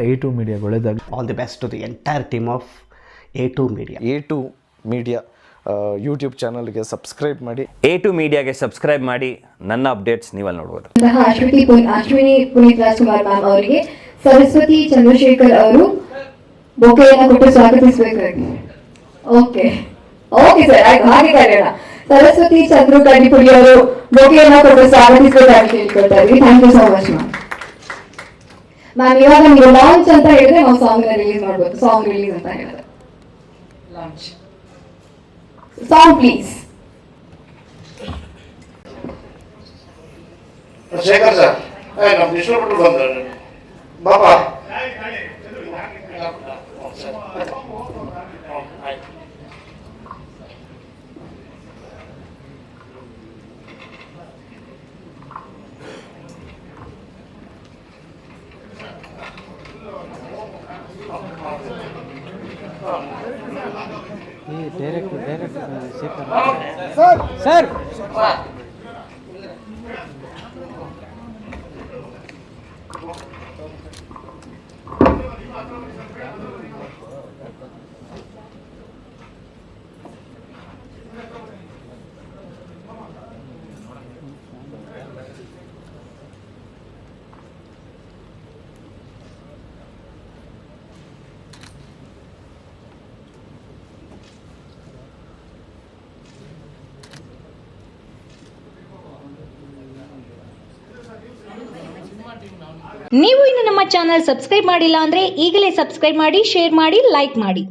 A2 Media ಒಳ್ಳೆದಾಗಲಿ. All the best to the entire team of A2 Media. A2 Media YouTube ಚಾನಲ್ಗೆ subscribe ಮಾಡಿ. A2 ಮೀಡಿಯಾಗೆ subscribe ಮಾಡಿ. ನನ್ನ updates ನೀವಲ್ಲಿ ನೋಡ್ಬೋದು. Ashwini Puneeth Rajkumar ma'am ಅವರಿಗೆ ಸರಸ್ವತಿ ಚಂದ್ರಶೇಖರ್ ಅವರು ಬೊಕೆಯನ್ನು ಕೊಟ್ಟು ಸ್ವಾಗತಿಸಬೇಕಾಗಿ. ಓಕೆ ಸರ್, ಆಯ್ತು, ಹಾಗೆ ಕರೆಯೋಣ. ಸರಸ್ವತಿ ಚಂದ್ರು ಕಡ್ಡಿಪುಡಿ ಅವರು ಬೊಕೆಯನ್ನು ಕೊಟ್ಟು ಸ್ವಾಗತಿಸಬೇಕಾಗಿ ಕೇಳ್ಕೊಳ್ತಾ ಇದ್ವಿ. Thank you so much ma'am. ಇವಾಗ ನೀವು ಲಾಂಚ್ ಅಂತ ಹೇಳಿದ್ರೆ ನಾವು ಸಾಂಗ್ ರಿಲೀಸ್ ಮಾಡ್ಬೋದು. ಸಾಂಗ್ ರಿಲೀಸ್ ಅಂತ ಹೇಳಿದ್ರೆ launch song please. Shekhar sir, ನಮ್ಮ ವಿಶ್ವಪಟ್ಟು ಬಂದರು ಬಾಬಾ. ಸರ್ ನೀವು ಇನ್ನು ನಮ್ಮ ಚಾನೆಲ್ ಸಬ್ಸ್ಕ್ರೈಬ್ ಮಾಡಿಲ್ಲ ಅಂದ್ರೆ ಈಗಲೇ ಸಬ್ಸ್ಕ್ರೈಬ್ ಮಾಡಿ, ಶೇರ್ ಮಾಡಿ, ಲೈಕ್ ಮಾಡಿ.